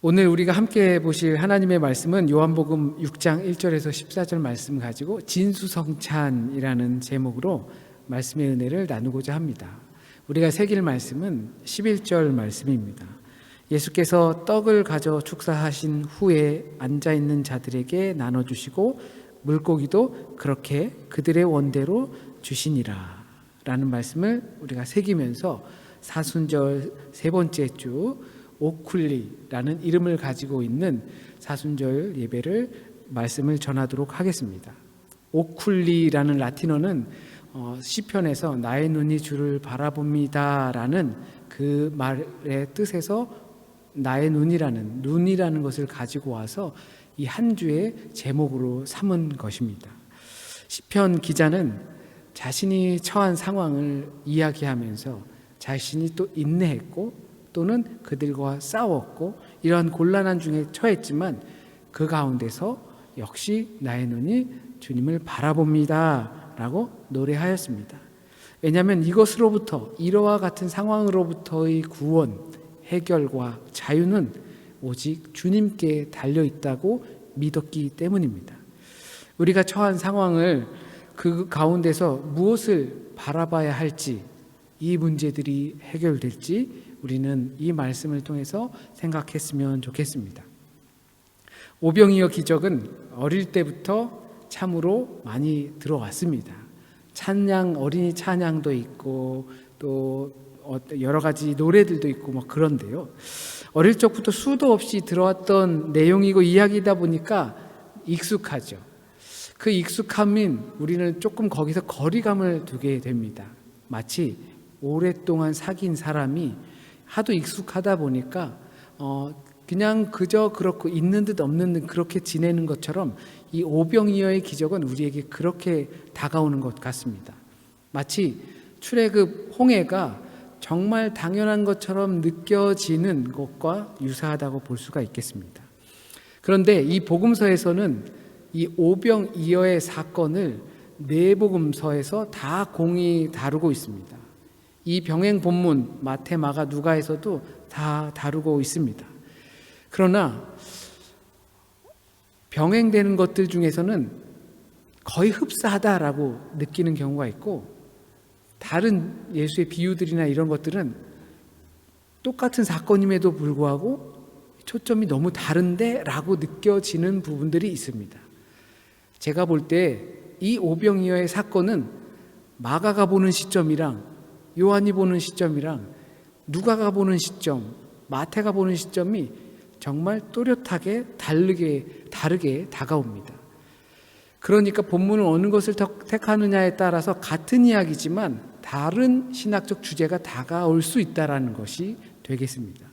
오늘 우리가 함께 보실 하나님의 말씀은 요한복음 6장 1절에서 14절 말씀 가지고 진수성찬이라는 제목으로 말씀의 은혜를 나누고자 합니다. 우리가 새길 말씀은 11절 말씀입니다. 예수께서 떡을 가져 축사하신 후에 앉아있는 자들에게 나눠주시고 물고기도 그렇게 그들의 원대로 주시니라 라는 말씀을 우리가 새기면서 사순절 세 번째 주 오쿨리라는 이름을 가지고 있는 사순절 예배를 말씀을 전하도록 하겠습니다. 오쿨리라는 라틴어는 시편에서 나의 눈이 주를 바라봅니다 라는 그 말의 뜻에서 나의 눈이라는 것을 가지고 와서 이 한 주의 제목으로 삼은 것입니다. 시편 기자는 자신이 처한 상황을 이야기하면서 자신이 또 인내했고 또는 그들과 싸웠고 이러한 곤란한 중에 처했지만 그 가운데서 역시 나의 눈이 주님을 바라봅니다 라고 노래하였습니다. 왜냐하면 이러와 같은 상황으로부터의 구원, 해결과 자유는 오직 주님께 달려있다고 믿었기 때문입니다. 우리가 처한 상황을 그 가운데서 무엇을 바라봐야 할지, 이 문제들이 해결될지 우리는 이 말씀을 통해서 생각했으면 좋겠습니다. 오병이어 기적은 어릴 때부터 참으로 많이 들어왔습니다. 어린이 찬양도 있고 또 여러 가지 노래들도 있고 그런데요. 어릴 적부터 수도 없이 들어왔던 내용이고 이야기다 보니까 익숙하죠. 그 익숙함인 우리는 조금 거기서 거리감을 두게 됩니다. 마치 오랫동안 사귄 사람이 하도 익숙하다 보니까 그냥 그저 그렇고 있는 듯 없는 듯 그렇게 지내는 것처럼 이 오병이어의 기적은 우리에게 그렇게 다가오는 것 같습니다. 마치 출애굽 홍해가 정말 당연한 것처럼 느껴지는 것과 유사하다고 볼 수가 있겠습니다. 그런데 이 복음서에서는 이 오병이어의 사건을 네 복음서에서 다 공히 다루고 있습니다. 이 병행 본문 마태, 마가, 누가에서도 다 다루고 있습니다. 그러나 병행되는 것들 중에서는 거의 흡사하다라고 느끼는 경우가 있고 다른 예수의 비유들이나 이런 것들은 똑같은 사건임에도 불구하고 초점이 너무 다른데 라고 느껴지는 부분들이 있습니다. 제가 볼 때 이 오병이어의 사건은 마가가 보는 시점이랑 요한이 보는 시점이랑 누가가 보는 시점, 마태가 보는 시점이 정말 또렷하게 다르게 다가옵니다. 그러니까 본문을 어느 것을 택하느냐에 따라서 같은 이야기지만 다른 신학적 주제가 다가올 수 있다는 것이 되겠습니다.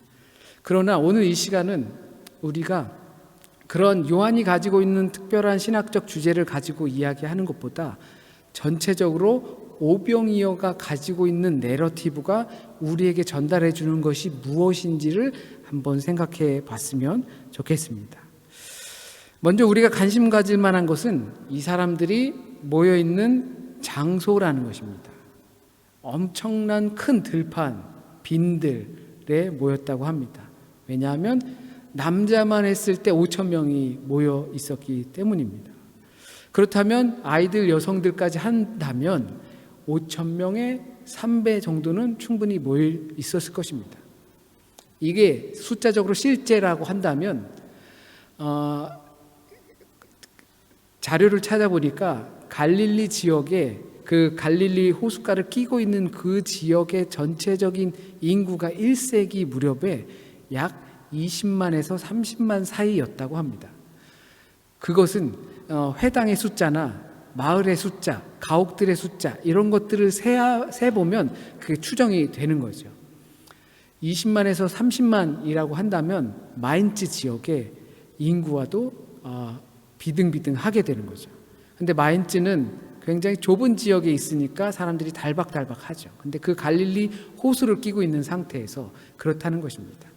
그러나 오늘 이 시간은 우리가 그런 요한이 가지고 있는 특별한 신학적 주제를 가지고 이야기하는 것보다 전체적으로 오병이어가 가지고 있는 내러티브가 우리에게 전달해 주는 것이 무엇인지를 한번 생각해 봤으면 좋겠습니다. 먼저 우리가 관심 가질 만한 것은 이 사람들이 모여 있는 장소라는 것입니다. 엄청난 큰 들판, 빈들에 모였다고 합니다. 왜냐하면 남자만 했을 때 5천 명이 모여 있었기 때문입니다. 그렇다면 아이들, 여성들까지 한다면 5천 명의 3배 정도는 충분히 모여 있었을 것입니다. 이게 숫자적으로 실제라고 한다면 자료를 찾아보니까 갈릴리 지역에 그 갈릴리 호숫가를 끼고 있는 그 지역의 전체적인 인구가 1세기 무렵에 약 20만에서 30만 사이였다고 합니다. 그것은 회당의 숫자나 마을의 숫자, 가옥들의 숫자 이런 것들을 세보면 그게 추정이 되는 거죠. 20만에서 30만이라고 한다면 마인츠 지역의 인구와도 비등비등하게 되는 거죠. 근데 마인츠는 굉장히 좁은 지역에 있으니까 사람들이 달박달박하죠. 근데 그 갈릴리 호수를 끼고 있는 상태에서 그렇다는 것입니다.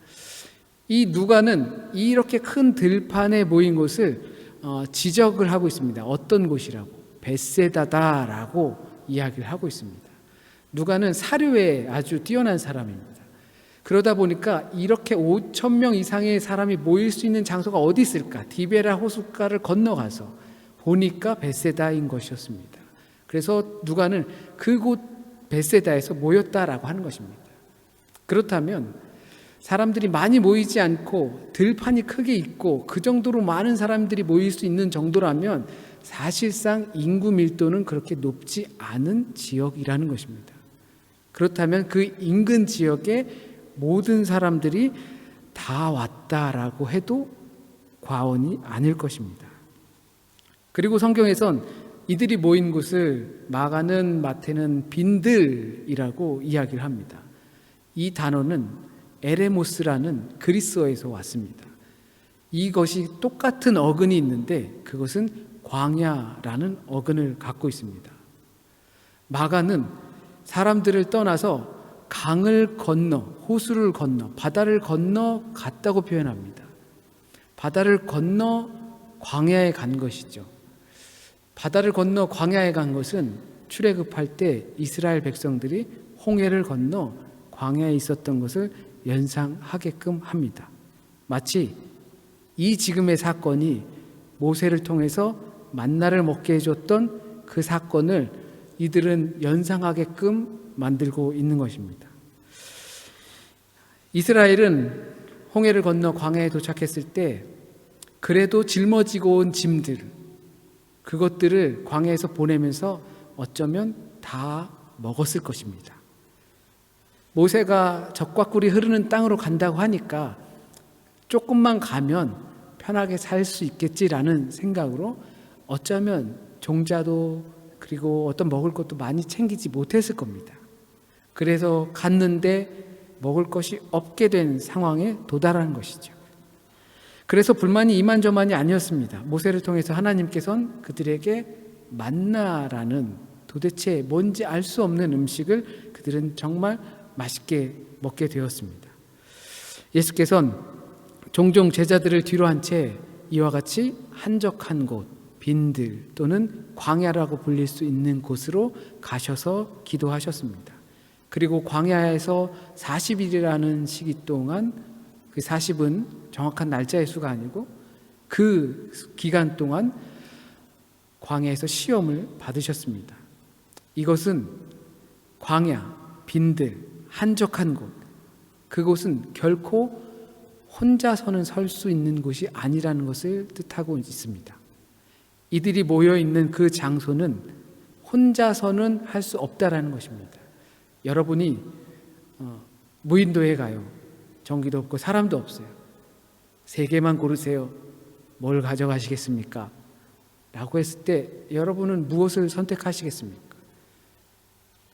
이 누가는 이렇게 큰 들판에 모인 곳을 지적을 하고 있습니다. 어떤 곳이라고? 벳세다다라고 이야기를 하고 있습니다. 누가는 사료에 아주 뛰어난 사람입니다. 그러다 보니까 이렇게 5천 명 이상의 사람이 모일 수 있는 장소가 어디 있을까? 디베라 호숫가를 건너가서 보니까 벳세다인 것이었습니다. 그래서 누가는 그곳 벳세다에서 모였다라고 하는 것입니다. 그렇다면 사람들이 많이 모이지 않고 들판이 크게 있고 그 정도로 많은 사람들이 모일 수 있는 정도라면 사실상 인구 밀도는 그렇게 높지 않은 지역이라는 것입니다. 그렇다면 그 인근 지역에 모든 사람들이 다 왔다라고 해도 과언이 아닐 것입니다. 그리고 성경에선 이들이 모인 곳을 마가는 마태는 빈들이라고 이야기를 합니다. 이 단어는 에레모스라는 그리스어에서 왔습니다. 이것이 똑같은 어근이 있는데 그것은 광야라는 어근을 갖고 있습니다. 마가는 사람들을 떠나서 강을 건너, 호수를 건너, 바다를 건너 갔다고 표현합니다. 바다를 건너 광야에 간 것이죠. 바다를 건너 광야에 간 것은 출애굽할 때 이스라엘 백성들이 홍해를 건너 광야에 있었던 것을 연상하게끔 합니다. 마치 이 지금의 사건이 모세를 통해서 만나를 먹게 해줬던 그 사건을 이들은 연상하게끔 만들고 있는 것입니다. 이스라엘은 홍해를 건너 광야에 도착했을 때 그래도 짊어지고 온 짐들, 그것들을 광야에서 보내면서 어쩌면 다 먹었을 것입니다. 모세가 젖과 꿀이 흐르는 땅으로 간다고 하니까 조금만 가면 편하게 살 수 있겠지라는 생각으로 어쩌면 종자도 그리고 어떤 먹을 것도 많이 챙기지 못했을 겁니다. 그래서 갔는데 먹을 것이 없게 된 상황에 도달한 것이죠. 그래서 불만이 이만저만이 아니었습니다. 모세를 통해서 하나님께서는 그들에게 만나라는 도대체 뭔지 알 수 없는 음식을 그들은 정말 맛있게 먹게 되었습니다. 예수께서는 종종 제자들을 뒤로 한 채 이와 같이 한적한 곳, 빈들 또는 광야라고 불릴 수 있는 곳으로 가셔서 기도하셨습니다. 그리고 광야에서 40일이라는 시기 동안, 그 40은 정확한 날짜의 수가 아니고 그 기간 동안 광야에서 시험을 받으셨습니다. 이것은 광야, 빈들, 한적한 곳, 그곳은 결코 혼자서는 설 수 있는 곳이 아니라는 것을 뜻하고 있습니다. 이들이 모여있는 그 장소는 혼자서는 할 수 없다라는 것입니다. 여러분이 무인도에 가요. 전기도 없고 사람도 없어요. 3개만 고르세요. 뭘 가져가시겠습니까? 라고 했을 때 여러분은 무엇을 선택하시겠습니까?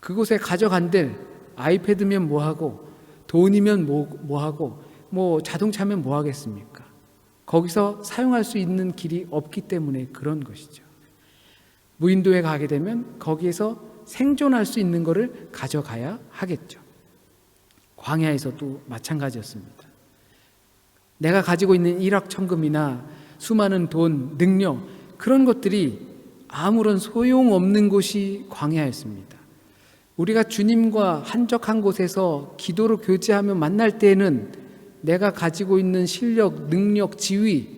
그곳에 가져간들 아이패드면 뭐하고 돈이면 뭐하고 자동차면 뭐하겠습니까? 거기서 사용할 수 있는 길이 없기 때문에 그런 것이죠. 무인도에 가게 되면 거기에서 생존할 수 있는 것을 가져가야 하겠죠. 광야에서도 마찬가지였습니다. 내가 가지고 있는 일확천금이나 수많은 돈, 능력, 그런 것들이 아무런 소용없는 곳이 광야였습니다. 우리가 주님과 한적한 곳에서 기도로 교제하며 만날 때에는 내가 가지고 있는 실력, 능력, 지위,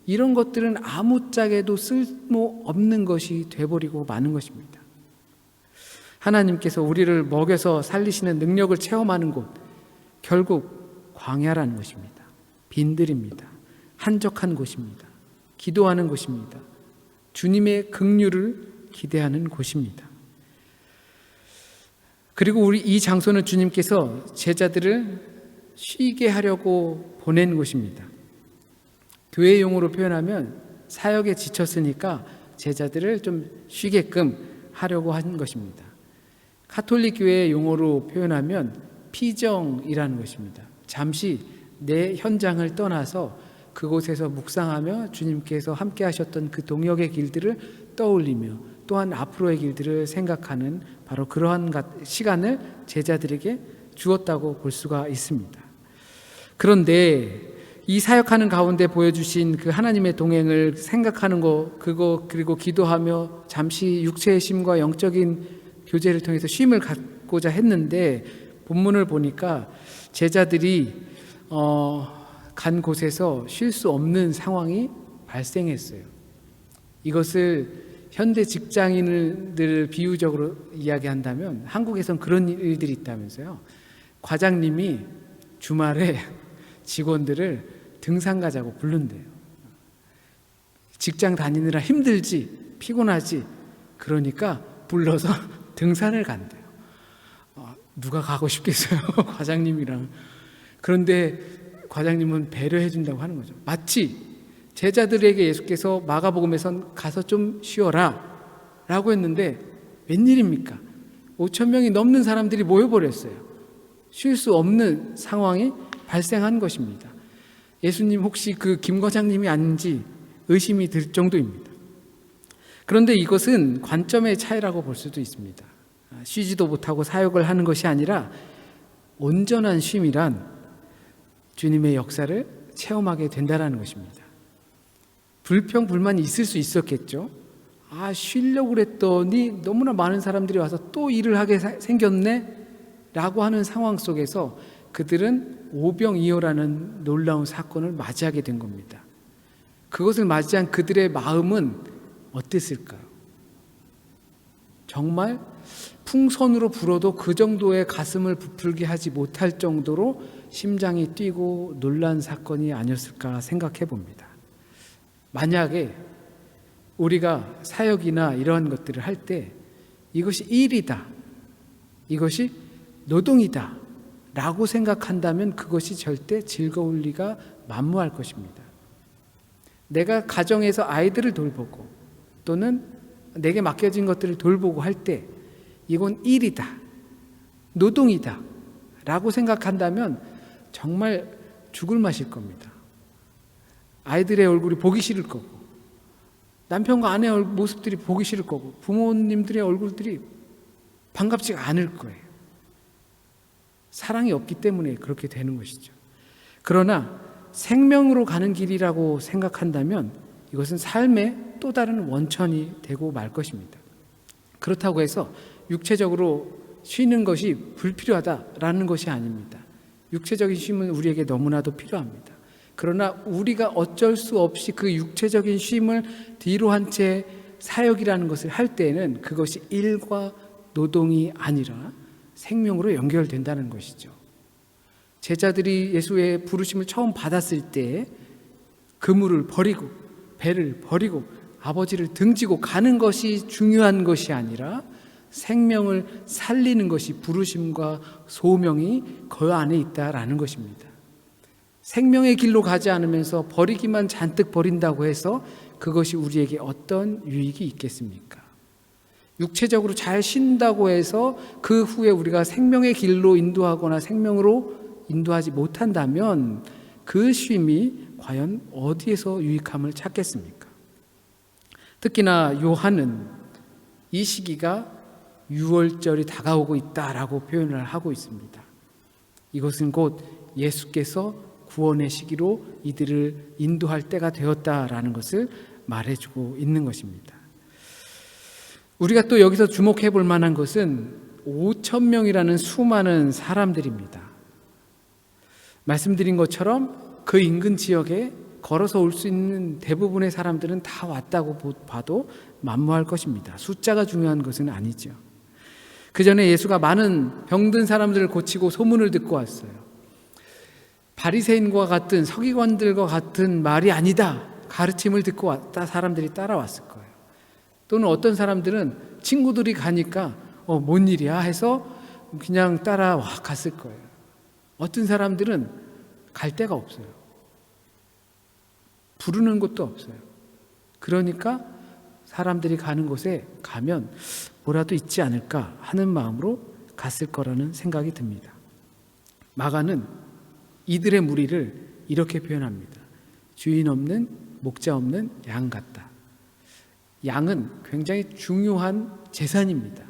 이런 것들은 아무짝에도 쓸모없는 것이 돼버리고 마는 것입니다. 하나님께서 우리를 먹여서 살리시는 능력을 체험하는 곳, 결국 광야라는 것입니다. 빈들입니다. 한적한 곳입니다. 기도하는 곳입니다. 주님의 긍휼을 기대하는 곳입니다. 그리고 우리 이 장소는 주님께서 제자들을 쉬게 하려고 보낸 곳입니다. 교회 용어로 표현하면 사역에 지쳤으니까 제자들을 좀 쉬게끔 하려고 한 것입니다. 가톨릭 교회의 용어로 표현하면 피정이라는 것입니다. 잠시 내 현장을 떠나서 그곳에서 묵상하며 주님께서 함께 하셨던 그 동역의 길들을 떠올리며 또한 앞으로의 길들을 생각하는 바로 그러한 시간을 제자들에게 주었다고 볼 수가 있습니다. 그런데 이 사역하는 가운데 보여주신 그 하나님의 동행을 생각하는 그리고 기도하며 잠시 육체의 쉼과 영적인 교제를 통해서 쉼을 갖고자 했는데 본문을 보니까 제자들이 간 곳에서 쉴 수 없는 상황이 발생했어요. 이것을 현대 직장인들을 비유적으로 이야기한다면 한국에선 그런 일들이 있다면서요. 과장님이 주말에 직원들을 등산 가자고 부른대요. 직장 다니느라 힘들지, 피곤하지. 그러니까 불러서 등산을 간대요. 누가 가고 싶겠어요, 과장님이랑. 그런데 과장님은 배려해 준다고 하는 거죠. 마치 제자들에게 예수께서 마가복음에선 가서 좀 쉬어라 라고 했는데 웬일입니까? 5천 명이 넘는 사람들이 모여버렸어요. 쉴 수 없는 상황이 발생한 것입니다. 예수님 혹시 그 김 과장님이 아닌지 의심이 들 정도입니다. 그런데 이것은 관점의 차이라고 볼 수도 있습니다. 쉬지도 못하고 사역을 하는 것이 아니라 온전한 쉼이란 주님의 역사를 체험하게 된다는 것입니다. 불평, 불만이 있을 수 있었겠죠. 쉬려고 그랬더니 너무나 많은 사람들이 와서 또 일을 하게 생겼네 라고 하는 상황 속에서 그들은 오병이어라는 놀라운 사건을 맞이하게 된 겁니다. 그것을 맞이한 그들의 마음은 어땠을까요? 정말 풍선으로 불어도 그 정도의 가슴을 부풀게 하지 못할 정도로 심장이 뛰고 놀란 사건이 아니었을까 생각해 봅니다. 만약에 우리가 사역이나 이러한 것들을 할 때 이것이 일이다, 이것이 노동이다 라고 생각한다면 그것이 절대 즐거울 리가 만무할 것입니다. 내가 가정에서 아이들을 돌보고 또는 내게 맡겨진 것들을 돌보고 할 때 이건 일이다, 노동이다 라고 생각한다면 정말 죽을 맛일 겁니다. 아이들의 얼굴이 보기 싫을 거고 남편과 아내의 모습들이 보기 싫을 거고 부모님들의 얼굴들이 반갑지가 않을 거예요. 사랑이 없기 때문에 그렇게 되는 것이죠. 그러나 생명으로 가는 길이라고 생각한다면 이것은 삶의 또 다른 원천이 되고 말 것입니다. 그렇다고 해서 육체적으로 쉬는 것이 불필요하다라는 것이 아닙니다. 육체적인 쉼은 우리에게 너무나도 필요합니다. 그러나 우리가 어쩔 수 없이 그 육체적인 쉼을 뒤로 한 채 사역이라는 것을 할 때에는 그것이 일과 노동이 아니라 생명으로 연결된다는 것이죠. 제자들이 예수의 부르심을 처음 받았을 때 그물을 버리고 배를 버리고 아버지를 등지고 가는 것이 중요한 것이 아니라 생명을 살리는 것이 부르심과 소명이 그 안에 있다라는 것입니다. 생명의 길로 가지 않으면서 버리기만 잔뜩 버린다고 해서 그것이 우리에게 어떤 유익이 있겠습니까? 육체적으로 잘 쉰다고 해서 그 후에 우리가 생명의 길로 인도하거나 생명으로 인도하지 못한다면 그 쉼이 과연 어디에서 유익함을 찾겠습니까? 특히나 요한은 이 시기가 유월절이 다가오고 있다라고 표현을 하고 있습니다. 이것은 곧 예수께서 구원의 시기로 이들을 인도할 때가 되었다라는 것을 말해주고 있는 것입니다. 우리가 또 여기서 주목해 볼 만한 것은 5천 명이라는 수많은 사람들입니다. 말씀드린 것처럼 그 인근 지역에 걸어서 올 수 있는 대부분의 사람들은 다 왔다고 봐도 만무할 것입니다. 숫자가 중요한 것은 아니죠. 그 전에 예수가 많은 병든 사람들을 고치고 소문을 듣고 왔어요. 바리새인과 같은 서기관들과 같은 말이 아니다 가르침을 듣고 왔다 사람들이 따라왔을 거예요. 또는 어떤 사람들은 친구들이 가니까 뭔 일이야 해서 그냥 따라와 갔을 거예요. 어떤 사람들은 갈 데가 없어요. 부르는 곳도 없어요. 그러니까 사람들이 가는 곳에 가면 뭐라도 있지 않을까 하는 마음으로 갔을 거라는 생각이 듭니다. 마가는 이들의 무리를 이렇게 표현합니다. 주인 없는 목자 없는 양 같다. 양은 굉장히 중요한 재산입니다.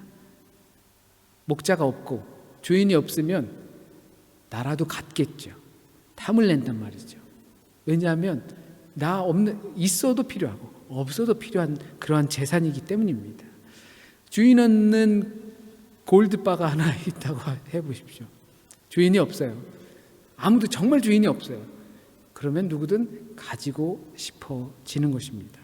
목자가 없고 주인이 없으면 나라도 갔겠죠. 탐을 낸단 말이죠. 왜냐하면 있어도 필요하고 없어도 필요한 그러한 재산이기 때문입니다. 주인 없는 골드바가 하나 있다고 해보십시오. 주인이 없어요. 아무도 정말 주인이 없어요. 그러면 누구든 가지고 싶어지는 것입니다.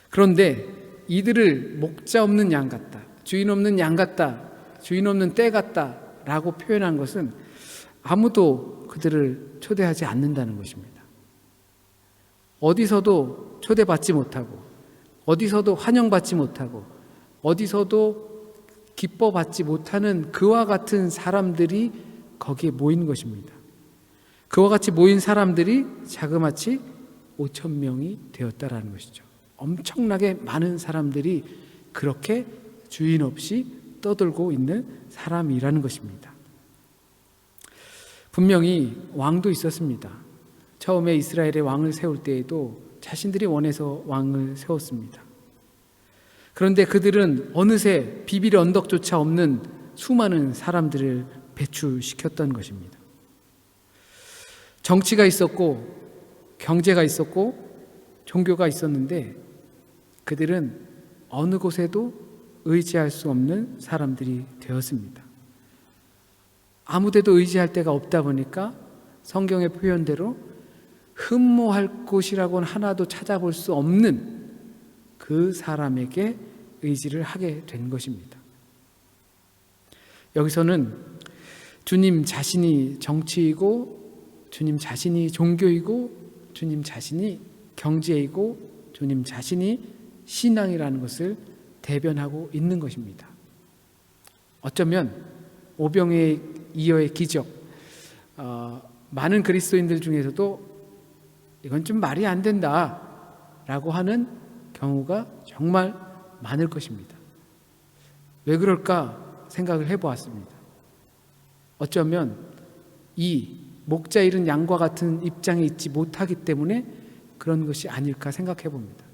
그런데 이들을 목자 없는 양 같다, 주인 없는 양 같다, 주인 없는 떼 같다 라고 표현한 것은 아무도 그들을 초대하지 않는다는 것입니다. 어디서도 초대받지 못하고, 어디서도 환영받지 못하고, 어디서도 기뻐받지 못하는 그와 같은 사람들이 거기에 모인 것입니다. 그와 같이 모인 사람들이 자그마치 5,000명이 되었다라는 것이죠. 엄청나게 많은 사람들이 그렇게 주인 없이 떠들고 있는 사람이라는 것입니다. 분명히 왕도 있었습니다. 처음에 이스라엘의 왕을 세울 때에도 자신들이 원해서 왕을 세웠습니다. 그런데 그들은 어느새 비빌 언덕조차 없는 수많은 사람들을 배출시켰던 것입니다. 정치가 있었고 경제가 있었고 종교가 있었는데 그들은 어느 곳에도 의지할 수 없는 사람들이 되었습니다. 아무 데도 의지할 데가 없다 보니까 성경의 표현대로 흠모할 곳이라고는 하나도 찾아볼 수 없는 그 사람에게 의지를 하게 된 것입니다. 여기서는 주님 자신이 정치이고, 주님 자신이 종교이고, 주님 자신이 경제이고, 주님 자신이 신앙이라는 것을 대변하고 있는 것입니다. 어쩌면 오병이어의 기적, 많은 그리스도인들 중에서도 이건 좀 말이 안 된다 라고 하는 경우가 정말 많을 것입니다. 왜 그럴까 생각을 해보았습니다. 어쩌면 이 목자 잃은 양과 같은 입장에 있지 못하기 때문에 그런 것이 아닐까 생각해 봅니다.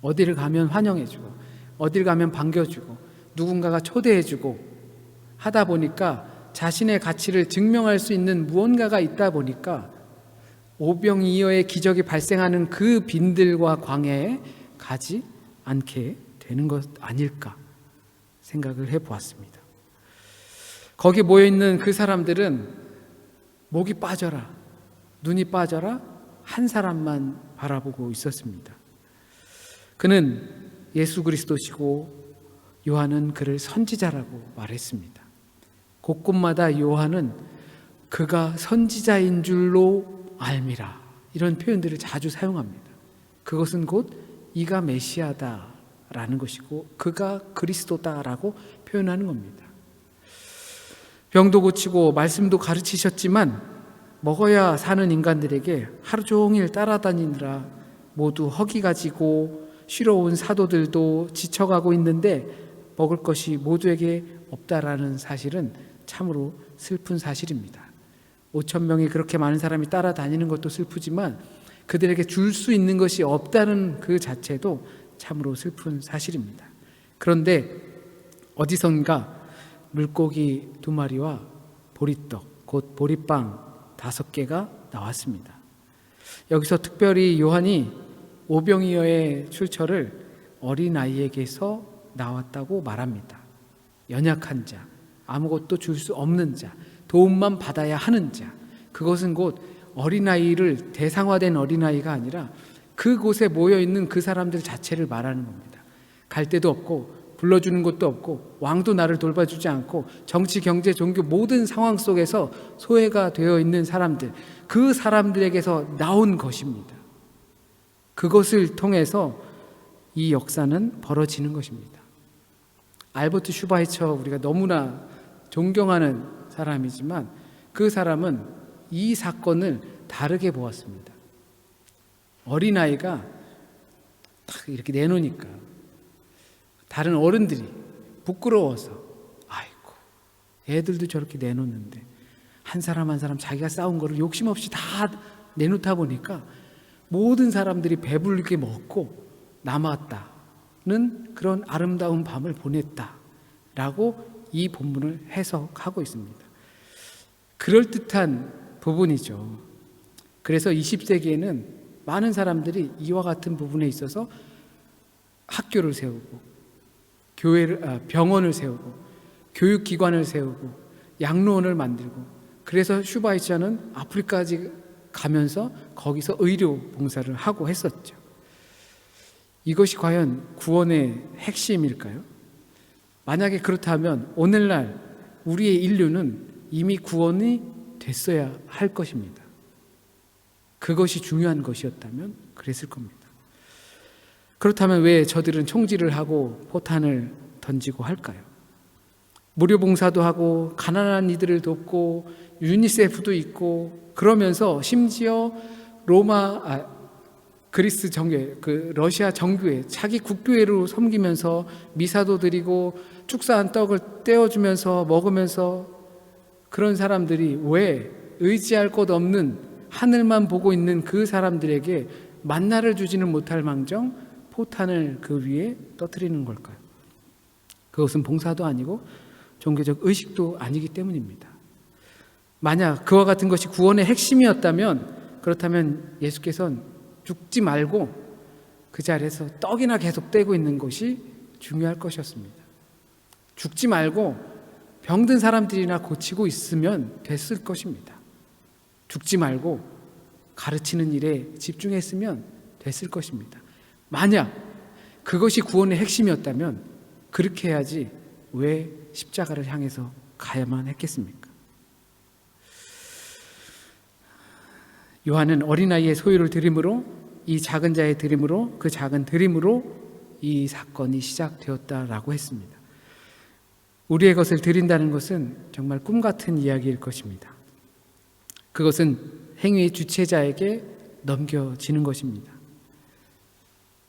어디를 가면 환영해주고, 어디를 가면 반겨주고, 누군가가 초대해주고 하다 보니까 자신의 가치를 증명할 수 있는 무언가가 있다 보니까 오병이어의 기적이 발생하는 그 빈들과 광야에 가지 않게 되는 것 아닐까 생각을 해보았습니다. 거기 모여있는 그 사람들은 목이 빠져라, 눈이 빠져라 한 사람만 바라보고 있었습니다. 그는 예수 그리스도시고 요한은 그를 선지자라고 말했습니다. 곳곳마다 요한은 그가 선지자인 줄로 알미라 이런 표현들을 자주 사용합니다. 그것은 곧 이가 메시아다라는 것이고 그가 그리스도다라고 표현하는 겁니다. 병도 고치고 말씀도 가르치셨지만 먹어야 사는 인간들에게 하루 종일 따라다니느라 모두 허기 가지고 쉬러 온 사도들도 지쳐가고 있는데 먹을 것이 모두에게 없다라는 사실은 참으로 슬픈 사실입니다. 5,000명이 그렇게 많은 사람이 따라다니는 것도 슬프지만 그들에게 줄 수 있는 것이 없다는 그 자체도 참으로 슬픈 사실입니다. 그런데 어디선가 물고기 2마리와 보리떡, 곧 보리빵 5개가 나왔습니다. 여기서 특별히 요한이 오병이어의 출처를 어린아이에게서 나왔다고 말합니다. 연약한 자, 아무것도 줄 수 없는 자, 도움만 받아야 하는 자, 그것은 곧 어린아이를 대상화된 어린아이가 아니라 그곳에 모여있는 그 사람들 자체를 말하는 겁니다. 갈 데도 없고 불러주는 것도 없고 왕도 나를 돌봐주지 않고 정치, 경제, 종교 모든 상황 속에서 소외가 되어 있는 사람들, 그 사람들에게서 나온 것입니다. 그것을 통해서 이 역사는 벌어지는 것입니다. 알버트 슈바이처, 우리가 너무나 존경하는 사람이지만 그 사람은 이 사건을 다르게 보았습니다. 어린아이가 딱 이렇게 내놓으니까 다른 어른들이 부끄러워서 아이고 애들도 저렇게 내놓는데 한 사람 한 사람 자기가 싸운 거를 욕심 없이 다 내놓다 보니까 모든 사람들이 배불리게 먹고 남았다는 그런 아름다운 밤을 보냈다라고 이 본문을 해석하고 있습니다. 그럴듯한 부분이죠. 그래서 20세기에는 많은 사람들이 이와 같은 부분에 있어서 학교를 세우고 병원을 세우고 교육기관을 세우고 양로원을 만들고, 그래서 슈바이처는 아프리카까지 가면서 거기서 의료 봉사를 하고 했었죠. 이것이 과연 구원의 핵심일까요? 만약에 그렇다면 오늘날 우리의 인류는 이미 구원이 됐어야 할 것입니다. 그것이 중요한 것이었다면 그랬을 겁니다. 그렇다면 왜 저들은 총질을 하고 포탄을 던지고 할까요? 무료 봉사도 하고 가난한 이들을 돕고 유니세프도 있고, 그러면서 심지어 그리스 정교회, 러시아 정교회, 자기 국교회로 섬기면서 미사도 드리고 축사한 떡을 떼어주면서 먹으면서, 그런 사람들이 왜 의지할 곳 없는 하늘만 보고 있는 그 사람들에게 만나를 주지는 못할 망정 포탄을 그 위에 떠뜨리는 걸까요? 그것은 봉사도 아니고 종교적 의식도 아니기 때문입니다. 만약 그와 같은 것이 구원의 핵심이었다면, 그렇다면 예수께서는 죽지 말고 그 자리에서 떡이나 계속 떼고 있는 것이 중요할 것이었습니다. 죽지 말고 병든 사람들이나 고치고 있으면 됐을 것입니다. 죽지 말고 가르치는 일에 집중했으면 됐을 것입니다. 만약 그것이 구원의 핵심이었다면 그렇게 해야지 왜 십자가를 향해서 가야만 했겠습니까? 요한은 어린아이의 소유를 드림으로, 이 작은 자의 드림으로, 그 작은 드림으로 이 사건이 시작되었다라고 했습니다. 우리의 것을 드린다는 것은 정말 꿈 같은 이야기일 것입니다. 그것은 행위의 주체자에게 넘겨지는 것입니다.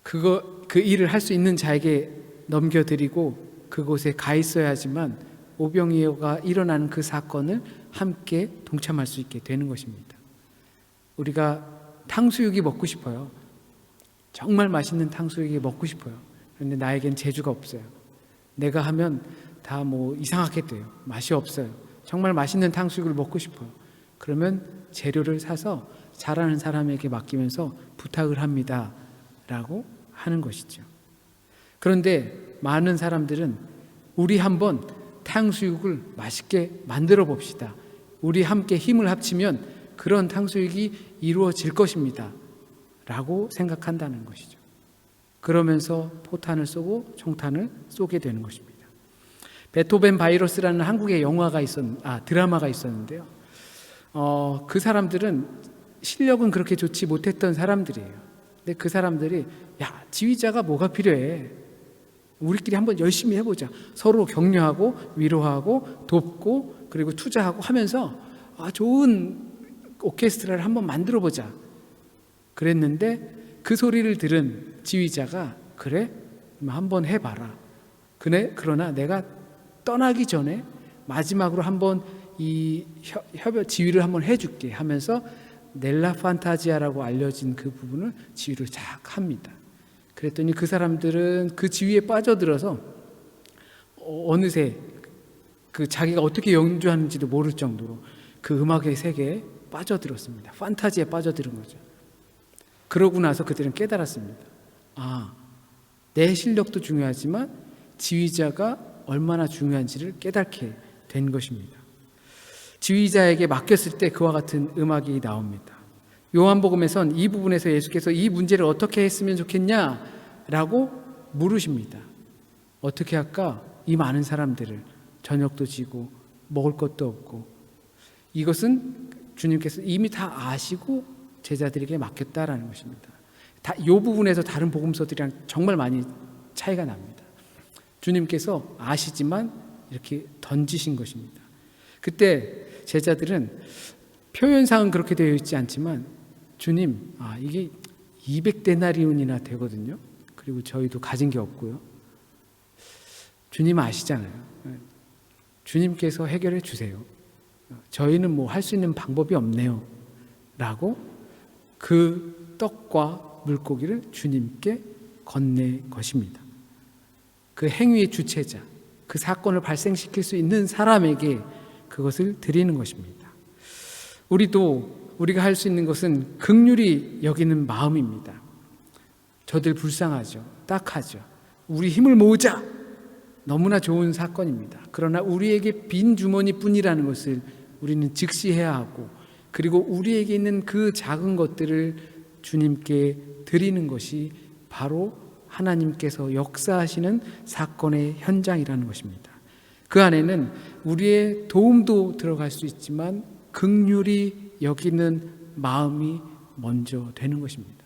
그 일을 할 수 있는 자에게 넘겨드리고 그곳에 가 있어야 하지만 오병이어가 일어나는 그 사건을 함께 동참할 수 있게 되는 것입니다. 우리가 탕수육이 먹고 싶어요. 정말 맛있는 탕수육이 먹고 싶어요. 그런데 나에겐 재주가 없어요. 내가 하면 다 이상하게 돼요. 맛이 없어요. 정말 맛있는 탕수육을 먹고 싶어요. 그러면 재료를 사서 잘하는 사람에게 맡기면서 부탁을 합니다 라고 하는 것이죠. 그런데 많은 사람들은 우리 한번 탕수육을 맛있게 만들어 봅시다, 우리 함께 힘을 합치면 그런 탕수육이 이루어질 것입니다 라고 생각한다는 것이죠. 그러면서 포탄을 쏘고 총탄을 쏘게 되는 것입니다. 베토벤 바이러스라는 한국의 드라마가 있었는데요. 그 사람들은 실력은 그렇게 좋지 못했던 사람들이에요. 근데 그 사람들이 지휘자가 뭐가 필요해? 우리끼리 한번 열심히 해보자. 서로 격려하고 위로하고 돕고 그리고 투자하고 하면서 좋은 오케스트라를 한번 만들어보자. 그랬는데 그 소리를 들은 지휘자가 그래? 한번 해봐라. 그러나 내가 떠나기 전에 마지막으로 한번 이 지휘를 한번 해줄게 하면서 넬라 판타지아라고 알려진 그 부분을 지휘를 쫙 합니다. 그랬더니 그 사람들은 그 지휘에 빠져들어서 어느새 자기가 어떻게 연주하는지도 모를 정도로 그 음악의 세계에 빠져들었습니다. 판타지에 빠져들은 거죠. 그러고 나서 그들은 깨달았습니다. 내 실력도 중요하지만 지휘자가 얼마나 중요한지를 깨닫게 된 것입니다. 지휘자에게 맡겼을 때 그와 같은 음악이 나옵니다. 요한복음에선 이 부분에서 예수께서 이 문제를 어떻게 했으면 좋겠냐라고 물으십니다. 어떻게 할까? 이 많은 사람들을 저녁도 지고 먹을 것도 없고. 이것은 주님께서 이미 다 아시고 제자들에게 맡겼다라는 것입니다. 이 부분에서 다른 복음서들이랑 정말 많이 차이가 납니다. 주님께서 아시지만 이렇게 던지신 것입니다. 그때 제자들은 표현상은 그렇게 되어 있지 않지만 주님, 이게 200데나리온이나 되거든요. 그리고 저희도 가진 게 없고요. 주님 아시잖아요. 주님께서 해결해 주세요. 저희는 할 수 있는 방법이 없네요 라고 그 떡과 물고기를 주님께 건넨 것입니다. 그 행위의 주체자, 그 사건을 발생시킬 수 있는 사람에게 그것을 드리는 것입니다. 우리가 할 수 있는 것은 긍휼히 여기는 마음입니다. 저들 불쌍하죠. 딱하죠. 우리 힘을 모으자. 너무나 좋은 사건입니다. 그러나 우리에게 빈 주머니뿐이라는 것을 우리는 직시해야 하고, 그리고 우리에게 있는 그 작은 것들을 주님께 드리는 것이 바로 하나님께서 역사하시는 사건의 현장이라는 것입니다. 그 안에는 우리의 도움도 들어갈 수 있지만 긍휼히 여기는 마음이 먼저 되는 것입니다.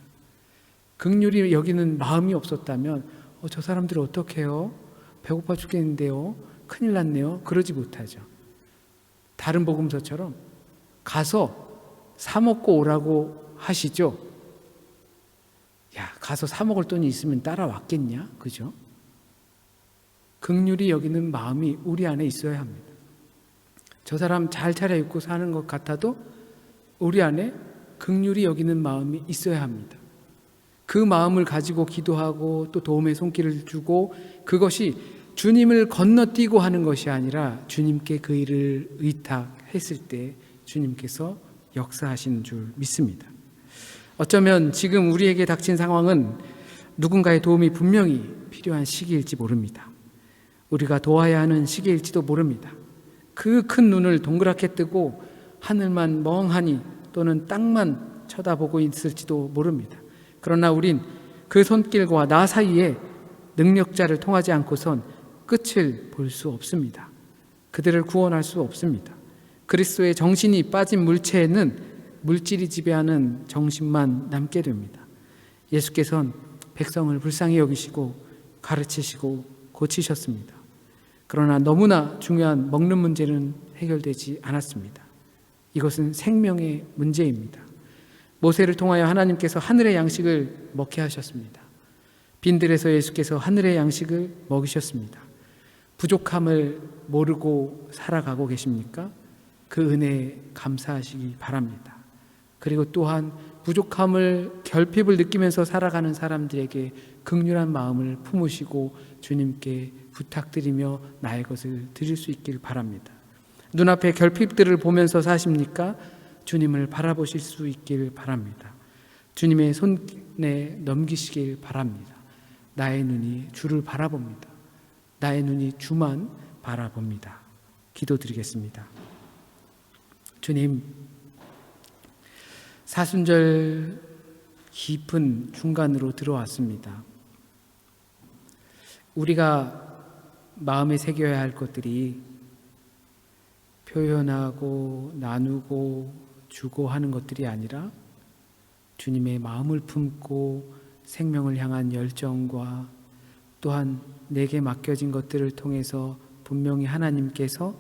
긍휼히 여기는 마음이 없었다면 저 사람들 어떡해요? 배고파 죽겠는데요? 큰일 났네요? 그러지 못하죠. 다른 복음서처럼 가서 사 먹고 오라고 하시죠. 야, 가서 사 먹을 돈이 있으면 따라왔겠냐? 그죠? 긍휼히 여기는 마음이 우리 안에 있어야 합니다. 저 사람 잘 차려입고 사는 것 같아도 우리 안에 긍휼히 여기는 마음이 있어야 합니다. 그 마음을 가지고 기도하고 또 도움의 손길을 주고, 그것이 주님을 건너뛰고 하는 것이 아니라 주님께 그 일을 의탁했을 때 주님께서 역사하시는 줄 믿습니다. 어쩌면 지금 우리에게 닥친 상황은 누군가의 도움이 분명히 필요한 시기일지 모릅니다. 우리가 도와야 하는 시기일지도 모릅니다. 그 큰 눈을 동그랗게 뜨고 하늘만 멍하니 또는 땅만 쳐다보고 있을지도 모릅니다. 그러나 우린 그 손길과 나 사이에 능력자를 통하지 않고선 끝을 볼 수 없습니다. 그들을 구원할 수 없습니다. 그리스도의 정신이 빠진 물체에는 물질이 지배하는 정신만 남게 됩니다. 예수께서는 백성을 불쌍히 여기시고 가르치시고 고치셨습니다. 그러나 너무나 중요한 먹는 문제는 해결되지 않았습니다. 이것은 생명의 문제입니다. 모세를 통하여 하나님께서 하늘의 양식을 먹게 하셨습니다. 빈들에서 예수께서 하늘의 양식을 먹이셨습니다. 부족함을 모르고 살아가고 계십니까? 그 은혜에 감사하시기 바랍니다. 그리고 또한 부족함을, 결핍을 느끼면서 살아가는 사람들에게 긍휼한 마음을 품으시고 주님께 부탁드리며 나의 것을 드릴 수 있길 바랍니다. 눈앞에 결핍들을 보면서 사십니까? 주님을 바라보실 수 있길 바랍니다. 주님의 손에 넘기시길 바랍니다. 나의 눈이 주를 바라봅니다. 나의 눈이 주만 바라봅니다. 기도드리겠습니다. 주님, 사순절 깊은 중간으로 들어왔습니다. 우리가 마음에 새겨야 할 것들이 표현하고 나누고 주고 하는 것들이 아니라 주님의 마음을 품고 생명을 향한 열정과 또한 내게 맡겨진 것들을 통해서 분명히 하나님께서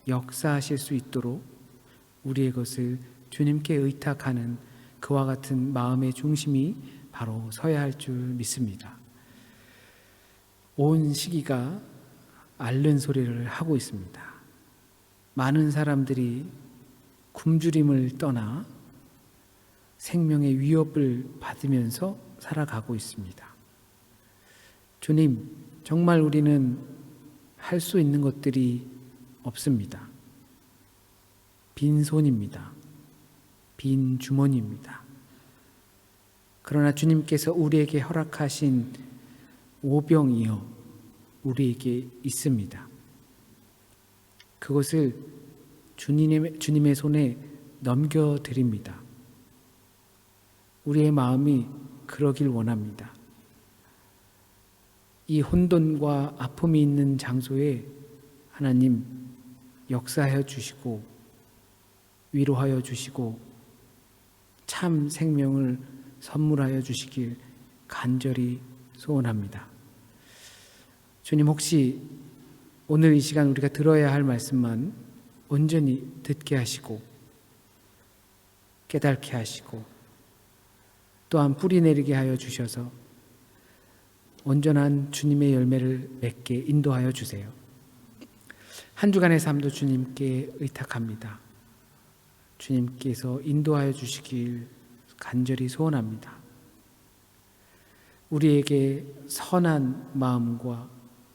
역사하실 수 있도록 우리의 것을 주님께 의탁하는 그와 같은 마음의 중심이 바로 서야 할 줄 믿습니다. 온 시기가 앓는 소리를 하고 있습니다. 많은 사람들이 굶주림을 떠나 생명의 위협을 받으면서 살아가고 있습니다. 주님, 정말 우리는 할 수 있는 것들이 없습니다. 빈손입니다. 빈 주머니입니다. 그러나 주님께서 우리에게 허락하신 오병이어 우리에게 있습니다. 그것을 주님의 손에 넘겨드립니다. 우리의 마음이 그러길 원합니다. 이 혼돈과 아픔이 있는 장소에 하나님 역사하여 주시고 위로하여 주시고 참 생명을 선물하여 주시길 간절히 소원합니다. 주님, 혹시 오늘 이 시간 우리가 들어야 할 말씀만 온전히 듣게 하시고 깨닫게 하시고 또한 뿌리 내리게 하여 주셔서 온전한 주님의 열매를 맺게 인도하여 주세요. 한 주간의 삶도 주님께 의탁합니다. 주님께서 인도하여 주시길 간절히 소원합니다. 우리에게 선한 마음과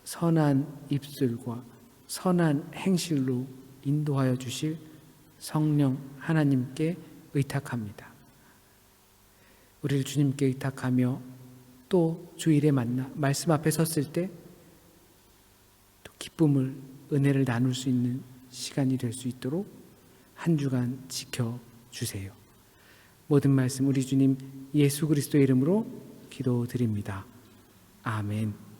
선한 입술과 선한 행실로 인도하여 주실 성령 하나님께 의탁합니다. 우리를 주님께 의탁하며 또 주일에 만나 말씀 앞에 섰을 때 기쁨을, 은혜를 나눌 수 있는 시간이 될 수 있도록 한 주간 지켜주세요. 모든 말씀 우리 주님 예수 그리스도의 이름으로 기도드립니다. 아멘.